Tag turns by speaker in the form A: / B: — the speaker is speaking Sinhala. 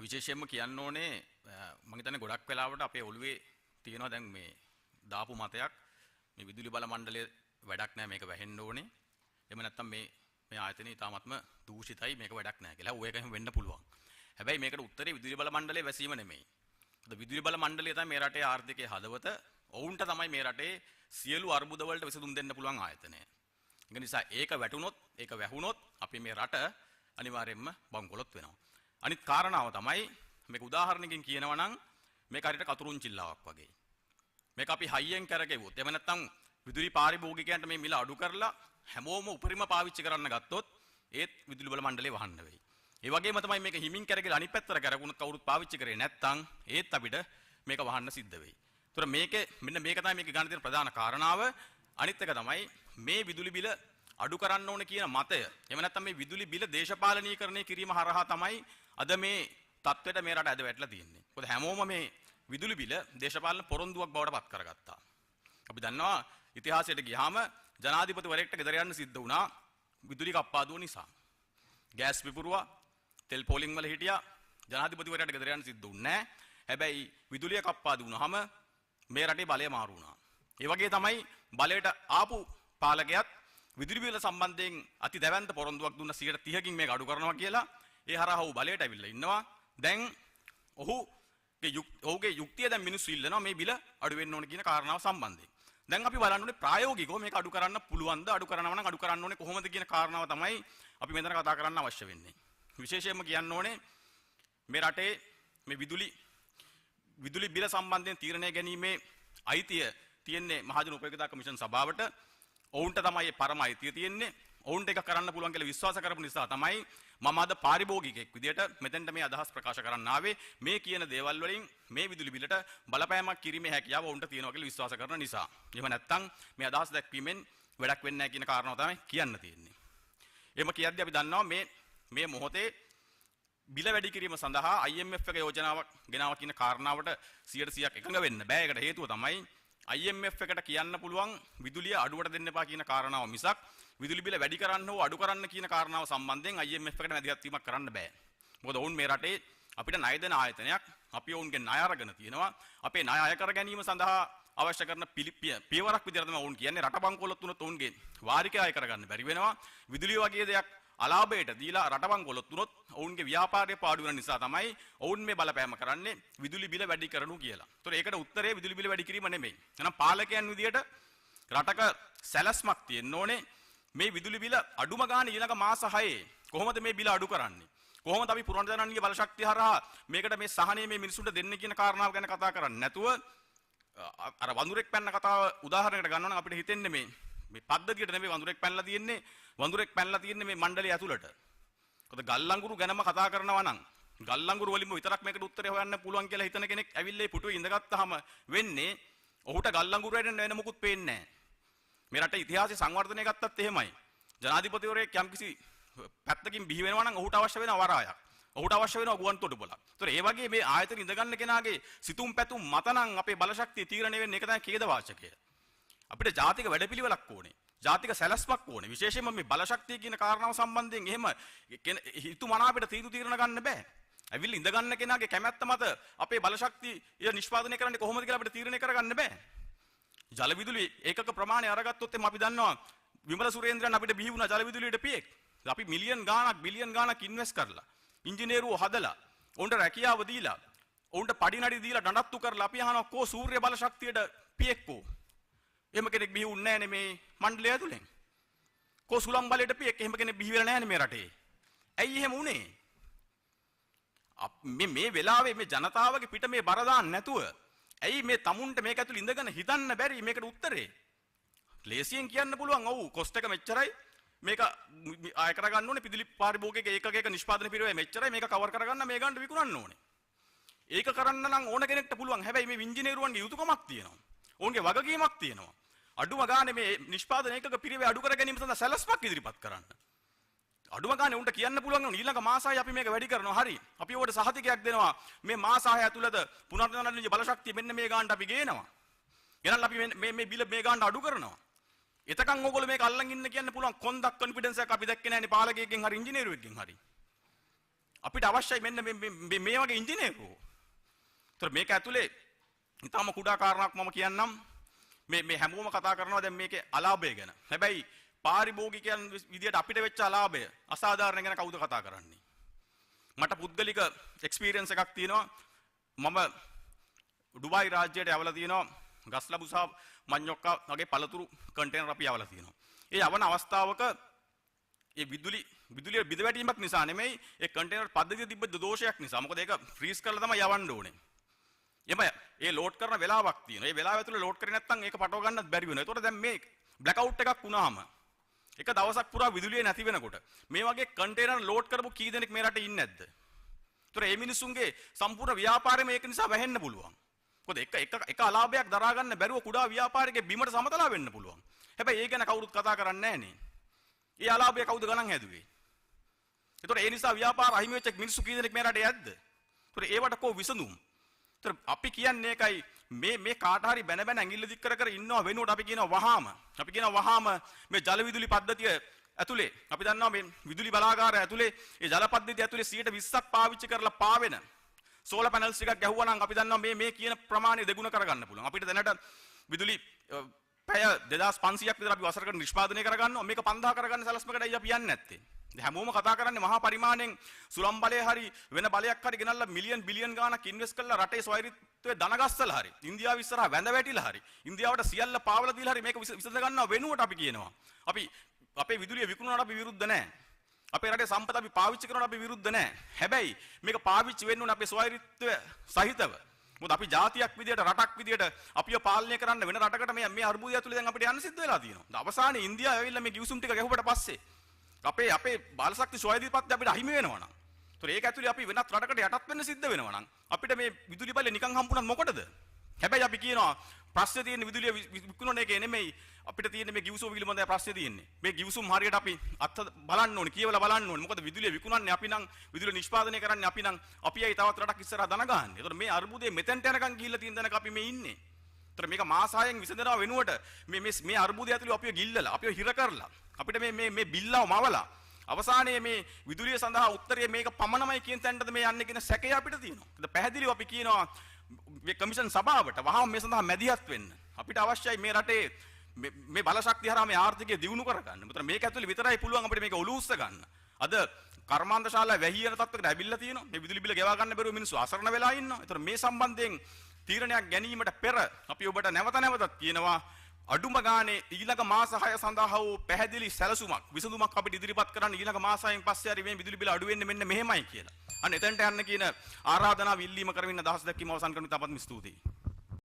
A: විශේෂයෙන්ම කියන්න ඕනේ මම හිතන්නේ ගොඩක් වෙලාවට අපේ ඔළුවේ තියෙනවා දැන් මේ දාපු මතයක් මේ විදුලි බල මණ්ඩලයේ වැඩක් නැහැ මේක වැහෙන්න ඕනේ. එහෙම නැත්නම් මේ ආයතනය ඊටාත්ම දූෂිතයි මේක වැඩක් නැහැ කියලා. ඔය එක එහෙම වෙන්න පුළුවන්. හැබැයි මේකට උත්තරේ විදුලි බල මණ්ඩලයේ වැසීම නෙමෙයි. විදුලි බල මණ්ඩලය තමයි මේ රටේ ආර්ථිකයේ හදවත. ඔවුන්ට තමයි මේ රටේ සියලු අර්බුද වලට විසඳුම් දෙන්න පුළුවන් ආයතනය. ඒක නිසා ඒක වැටුනොත් ඒක වැහුනොත් අපි මේ රට අනිවාර්යයෙන්ම බංකොලොත් වෙනවා. අනිත් කාරණාව තමයි මේක උදාහරණකින් කියනවා නම් මේක හරියට කතුරුන්චිල්ලාවක් වගේ. මේක අපි හයියෙන් කරගෙවුවොත් එහෙම නැත්නම් විදුලි පාරිභෝගිකයන්ට මේ මිල අඩු කරලා හැමෝම උපරිම පාවිච්චි කරන්න ගත්තොත් ඒත් විදුලි බල මණ්ඩලේ වහන්න වෙයි. ඒ වගේම තමයි මේක හිමින් කරගෙන අනිත් පැත්තට කරගුණත් කවුරුත් පාවිච්චි කරේ නැත්නම් ඒත් අපිට මේක වහන්න සිද්ධ වෙයි. ඒතර මෙන්න මේක තමයි මේක ගන්න තියෙන ප්‍රධාන කාරණාව. අනිත් එක තමයි මේ විදුලි බිල අඩු කරන්න ඕන කියන මතය. එහෙම නැත්නම් මේ විදුලි බිල දේශපාලනීකරණය කිරීම හරහා තමයි අද මේ තත්ත්වයට මේ රට ඇද වැටලා තියෙන්නේ. මොකද හැමෝම මේ විදුලි බිල දේශපාලන පොරොන්දුවක් බවට පත් කරගත්තා. අපි දන්නවා ඉතිහාසයට ගියාම ජනාධිපතිවරයෙක්ට ගෙදර යන්න සිද්ධ වුණා විදුලි කප්පාදුව නිසා. ගෑස් පිපුරුවා, තෙල් පෝලිං වල හිටියා. ජනාධිපතිවරයාට ගෙදර යන්න සිද්ධ වුණේ නැහැ. හැබැයි විදුලිය කප්පාදු වුණාම මේ රටේ බලය මාරු වුණා. ඒ වගේ තමයි බලයට ආපු පාලකයාත් විදුලි බිල සම්බන්ධයෙන් අති දැවැන්ත පොරොන්දුවක් දුන්න 30%කින් මේක අඩු කරනවා කියලා. ඒ හරහා ඔහු බලයට ඇවිල්ලා ඉන්නවා. දැන් ඔහුගේ යුක්තිය දැන් මිනිස්සු ඉල්ලනවා මේ බිල අඩු වෙන්න ඕන කියන කාරණාව සම්බන්ධයෙන්. දැන් අපි බලන්න ඕනේ ප්‍රායෝගිකව මේක අඩු කරන්න පුළුවන්ද? අඩු කරනවා නම් අඩු කරන්න ඕනේ කොහොමද කියන කාරණාව තමයි අපි මෙතන කතා කරන්න අවශ්‍ය වෙන්නේ. විශේෂයෙන්ම කියන්න ඕනේ මේ රටේ මේ විදුලි බිල සම්බන්ධයෙන් තීරණය ගැනීමේ අයිතිය තියෙන්නේ මහජන උපයෝගිතා කමිෂන් සභාවට. ඔවුන්ට තමයි පරම අයිතිය තියෙන්නේ. ඔවුන්ට ඒක කරන්න පුළුවන් කියලා විශ්වාස කරපු නිසා තමයි මම අද පාරිභෝගිකයෙක් විදියට මෙතෙන්ට මේ අදහස් ප්‍රකාශ කරන්න ආවේ. මේ කියන දේවල් වලින් මේ විදුලි බිලට බලපෑමක් කිරීමේ හැකියාව ඔවුන්ට තියෙනවා කියලා විශ්වාස කරන නිසා. එහෙම නැත්නම් මේ අදහස් දැක්වීමෙන් වැඩක් වෙන්නේ නැහැ කියන කාරණාව තමයි කියන්න තියෙන්නේ. එහෙම කියද්දී අපි දන්නවා මේ මොහොතේ බිල වැඩි කිරීම සඳහා IMF එක යෝජනාවක් ගෙනාවා කියන කාරණාවට 100% එකඟ වෙන්න බෑ. ඒකට හේතුව තමයි IMF එකට කියන්න පුළුවන් විදුලිය අඩුවට දෙන්න එපා කියන කාරණාව මිසක් විදුලි බිල වැඩි කරන්න හෝ අඩු කරන්න කියන කාරණාව සම්බන්ධයෙන් IMF එකට මැදිහත් වීමක් කරන්න බෑ. මොකද ඔවුන් මේ රටේ අපිට ණය දෙන ආයතනයක්. අපි ඔවුන්ගෙන් ණය අරගෙන තියෙනවා. අපේ ණය අය කර ගැනීම සඳහා අවශ්‍ය කරන පියවරක් විදිහට තමයි ඔවුන් කියන්නේ. රට බංකොලොත් වුණොත් ඔවුන්ගේ වාරිකය අය කරගන්න බැරි වෙනවා. විදුලිය වගේ දෙයක් අලාභයට දීලා රට බංකොලොත් වුණොත් ඔවුන්ගේ ව්‍යාපාරය පාඩු වෙන නිසා තමයි ඔවුන් මේ බලපෑම කරන්නේ විදුලි බිල වැඩි කරනු කියලා. ඒතර ඒකට උත්තරේ විදුලි බිල වැඩි කිරීම නෙමෙයි. එහෙනම් පාලකයන් විදියට රටක සැලැස්මක් තියෙන්න ඕනේ. මේ විදුලි බිල අඩුම ගානේ ඊළඟ මාස 6 කොහොමද මේ බිල අඩු කරන්නේ? කොහොමද අපි පුරවැසියන්ගේ බල ශක්තිය හරහා මේකට මේ සහනය මේ මිනිසුන්ට දෙන්න කියන කාරණාව ගැන කතා කරන්නේ නැතුව අර වඳුරෙක් පැන්න කතාව උදාහරණයකට ගන්නවා නම් අපිට හිතෙන්නේ මේ පද්ධතියට නෙමෙයි වඳුරෙක් පැනලා තියෙන්නේ මේ මණ්ඩලය ඇතුළට. මොකද ගල්ලංගුරු ගැනම කතා කරනවා නම් ගල්ලංගුරු වලින්ම විතරක් මේකට උත්තරේ හොයන්න පුළුවන් කියලා හිතන කෙනෙක් ඇවිල්ලා මේ පුටුවේ ඉඳගත්තාම වෙන්නේ ඔහුට ගල්ලංගුරු වෙන මොකුත් පේන්නේ නැහැ. මේ රටේ ඉතිහාසය සංවර්ධනය ගත්තත් එහෙමයි. ජනාධිපතිවරයෙක් යම්කිසි පැත්තකින් බිහි වෙනවා නම් ඔහුට අවශ්‍ය වෙනවා වරායක්. ඔහුට අවශ්‍ය වෙනවා ගුවන් තොටුපළක්. ඒතර ඒ වගේ මේ ආයතන ඉඳගන්න කෙනාගේ සිතුම් පැතුම් මත නම් අපේ බලශක්තිය තීරණය වෙන්නේ. ඒක තමයි ඛේද වාචකය. අපිට ජාතික වැඩපිළිවෙලක් ඕනේ. ජාතික සැලැස්මක් ඕනේ. විශේෂයෙන්ම මේ බලශක්තිය කියන කාරණාව සම්බන්ධයෙන් එහෙම හිතු මනාපෙට තීරණ ගන්න බෑ. ඇවිල්ලා ඉඳ ගන්න කෙනාගේ කැමැත්ත මත අපේ බලශක්තිය නිෂ්පාදනය කරන්නේ කොහොමද කියලා අපිට තීරණය කරගන්න බෑ. ජල විදුලි ඒකක ප්‍රමාණය අරගත්තොත් එම අපි දන්නවා විමල සුරේන්ද්‍රන් අපිට බිහි වුණා ජල විදුලියට පියෙක්. අපි මිලියන් ගාණක් බිලියන් ගාණක් ඉන්වෙස්ට් කරලා ඉංජිනේරුවෝ හදලා ඔවුන්ට රැකියාව දීලා ඔවුන්ට පඩිනඩි දීලා නඩත්තු කරලා අපි අහනවා කෝ සූර්ය බලශක්තියට පියෙක්කෝ. එහෙම කෙනෙක් බිහි වුන්නේ නැහැ නේ මේ මණ්ඩලය ඇතුලෙන්. කෝ සුළං බලයට පියෙක් එහෙම කෙනෙක් බිහි වෙලා නැහැ නේ මේ රටේ. ඇයි එහෙම උනේ? මේ වෙලාවේ මේ ජනතාවගේ පිට මේ බර දාන්න නැතුව ඇයි මේ තමුන්ට මේක ඇතුළේ ඉඳගෙන හිතන්න බැරි මේකට උත්තරේ? ලේසියෙන් කියන්න පුළුවන් ඔව් කොස්ට් එක මෙච්චරයි මේක ආය කරගන්න ඕනේ විදුලි පාරිභෝගික ඒකකයක නිෂ්පාදන පිරිවෙල මෙච්චරයි මේක කවර් කරගන්න මේ ගන්න විකුණන්න ඕනේ. ඒක කරන්න නම් ඕන කෙනෙක්ට පුළුවන්. හැබැයි මේ ඉංජිනේරුවන්ගේ යුතුයකමක් තියෙනවා. ඔවුන්ගේ වගකීමක් තියෙනවා. අඩුම ගානේ මේ නිෂ්පාදන ඒකක පිරිවෙල අඩු කර ගැනීම සඳහා සැලැස්මක් ඉදිරිපත් කරන්න. අඩුම ගානේ උන්ට කියන්න පුළුවන් ඊළඟ මාස 6 අපි මේක වැඩි කරනවා. හරි. අපි ඕකට සහතිකයක් දෙනවා. මේ මාස 6 ඇතුළත පුනර්ජනනයේ බලශක්තිය මෙන්න මේ ගානට අපි ගේනවා. ගෙනල්ලා අපි මේ බිල මේ ගානට අඩු කරනවා. එතකන් ඕගොල්ලෝ මේක අල්ලන් ඉන්න කියන්න පුළුවන් කොන්දක් කොන්ෆිඩන්ස් එකක් අපි දැක්කේ නැහැනේ පාලකයෙක්ගෙන් හරි ඉංජිනේරුවෙක්ගෙන් හරි. අපිට අවශ්‍යයි මෙන්න මේ වගේ ඉංජිනේරු. ඒතර මේක ඇතුලේ ඊටම කුඩා කාරණාවක් මම කියන්නම්. මේ හැමෝම කතා කරනවා දැන් මේකේ අලාභය ගැන. හැබැයි පාරිභෝගිකයන් විදියට අපිට වෙච්ච අලාභය අසාධාරණ ගැන කවුද කතා කරන්නේ? මට පුද්ගලික එක්ස්පීරියන්ස් එකක් තියෙනවා. මම ඩුබායි රාජ්‍යයට යවලා තියෙනවා. ගස්ලබු සහ මඤ්ඤොක්කා වගේ පළතුරු කන්ටේනර් අපි යවලා තියෙනවා. ඒ යවන අවස්ථාවක ඒ විදුලිය බිඳ වැටීමක් නිසා නෙමෙයි ඒ කන්ටේනර් පද්ධතිය තිබ්බ දෝෂයක් නිසා. මොකද ඒක ෆ්‍රීස් කරලා තමයි යවන්න ඕනේ. එමය ඒ ලෝඩ් කරන වෙලාවක් තියෙනවා. ඒ වෙලාව ඇතුළේ ලෝඩ් කරේ නැත්නම් ඒක පටව ගන්නත් බැරි වෙනවා. ඒතකොට දැන් මේ බ්ලැක් අවුට් එකක් වුණාම එක දවසක් පුරා විදුලිය නැති වෙනකොට මේ වගේ කන්ටේනර් ලෝඩ් කරපු කී දෙනෙක් මේ රටේ ඉන්නේ නැද්ද? ඒතකොට මේ මිනිස්සුන්ගේ සම්පූර්ණ ව්‍යාපාරය මේක නිසා වැහෙන්න පුළුවන්. මොකද එක අලාභයක් දරා ගන්න බැරුව කුඩා ව්‍යාපාරිකයෙක් බිමට සමතලා වෙන්න පුළුවන්. හැබැයි ඒ ගැන කවුරුත් කතා කරන්නේ නැහැ නේ. ඒ අලාභය කවුද ගණන් හැදුවේ? ඒතකොට ඒ නිසා ව්‍යාපාර අහිමි වෙච්ච මිනිස්සු කී දෙනෙක් මේ රටේ ඇද්ද? ඒතකොට ඒවට කො විසඳුම්? ඒතර අපි කියන්නේ ඒකයි මේ කාට හරි බැන බැන ඇඟිල්ල දික් කර ඉන්නව වෙනුවට අපි කියනවා වහාම මේ ජල විදුලි පද්ධතිය ඇතුලේ අපි දන්නවා මේ විදුලි බලාගාරය ඇතුලේ ඒ ජල පද්ධතිය ඇතුලේ 120ක් පාවිච්චි කරලා පාවෙන සෝලර් පැනල්ස් ටිකක් ගැහුවා නම් අපි දන්නවා මේ කියන ප්‍රමාණය දෙගුණ කරගන්න පුළුවන්. අපිට දැනට විදුලි පැය 2500ක් විතර අපි වසරකට නිෂ්පාදනය කරගන්නවා. මේක 5000 කරගන්න සලස්මකටයි අපි යන්නේ නැත්තේ. හැමෝම කතා කරන්නේ මහා පරිමාණයෙන් සුළම් බලය හරි වෙන බලයක් හරි ගෙනල්ලා මිලියන් බිලියන් ගාණක් ඉන්වෙස්ට් කරලා රටේ ස්වෛරීත්වයේ දන ගස්සලා හරි ඉන්දියාව ඉස්සරහා වැඳ වැටිලා හරි ඉන්දියාවට සියල්ල පාවලා දීලා හරි මේක විසඳ ගන්නව වෙනුවට අපි කියනවා. අපි අපේ විදුලිය විකුණනවට අපි විරුද්ධ නැහැ. අපේ රටේ සම්පත අපි පාවිච්චි කරනවට අපි විරුද්ධ නැහැ. හැබැයි මේක පාවිච්චි වෙන්න ඕනේ අපේ ස්වෛරීත්වය සහිතව. මොකද අපි ජාතියක් විදියට රටක් විදියට අපිව පාලනය කරන්න වෙන රටකට මේ අර්බුදය ඇතුලේ දැන් අපිට යන්න සිද්ධ වෙලා තියෙනවා. අවසානයේ ඉන්දියාව ඇවිල්ලා මේ ගිවිසුම් ටික ගැහුවට පස්සේ අපේ බාලශක්ති ස්වෛරීපත්‍ය අපිට අහිමි වෙනවා නම්. ඒතොර ඒක ඇතුලේ අපි වෙනත් රටකට යටත් වෙන්න සිද්ධ වෙනවා නම් අපිට මේ විදුලි බලය නිකන් හම්බුනත් මොකටද? හැබැයි අපි කියනවා ප්‍රශ්නේ තියෙන්නේ විදුලිය විකුණන එකේ නෙමෙයි අපිට තියෙන්නේ මේ ගිවිසුම පිළිබඳව ප්‍රශ්නේ තියෙන්නේ. මේ ගිවිසුම් හරියට අපි අත් බලන්න ඕනේ, කියවලා බලන්න ඕනේ. මොකද විදුලිය විකුණන්නේ අපි නම් විදුලිය නිෂ්පාදනය කරන්නේ අපි නම් අපියි තවත් රටක් ඉස්සරහා දන ගහන්නේ. ඒතොර මේ අර්බුදේ මෙතෙන්ට යනකම් ගිහිල්ලා තියෙන තැනක අපි මේ ඉන්නේ. ඒතොර මේක මාස 6න් විසඳනවා වෙනුවට මේ අර්බුදය ඇතුලේ අපිව ගිල්ලලා අපිව හිර කරලා අපිට මේ බිල්ලව මවලා අවසානයේ මේ විදුලිය සඳහා උත්තරය මේක පමණමයි කියන තැනටද මේ යන්නේ කියන සැකය අපිට තියෙනවා. ඒක පැහැදිලිව අපි කියනවා මේ කමිෂන් සභාවට වහාම මේ සඳහා මැදිහත් වෙන්න. අපිට අවශ්‍යයි මේ රටේ මේ බලශක්තිය හරහා මේ ආර්ථිකය දියුණු කරගන්න. මුතර මේක ඇතුලේ විතරයි පුළුවන් අපිට මේක ඔලුව උස්ස ගන්න. අද කර්මාන්ත ශාලා වැහි යන තත්ත්වයකට ඇවිල්ලා තියෙනවා. මේ විදුලි බිල ගෙවා ගන්න බැරුව මිනිස්සු අසරණ වෙලා ඉන්නවා. ඒතර මේ සම්බන්ධයෙන් තීරණයක් ගැනීමට පෙර අපි ඔබට නැවතත් කියනවා අඩුම ගානේ ඊළඟ මාස 6 සඳහා වූ පැහැදිලි සැලසුමක් විසඳුමක් අපිට ඉදිරිපත් කරන්න ඊළඟ මාස 6න් පස්සේ හරි මේ විදුලි බිල අඩු වෙන්නේ මෙන්න මෙහෙමයි කියලා. අන්න එතනට යන්න කියන ආරාධනාව ඉල්ලීම කරමින් අදහස් දැක්වීම අවසන් කරන ඉතාමත් ස්තුතියි.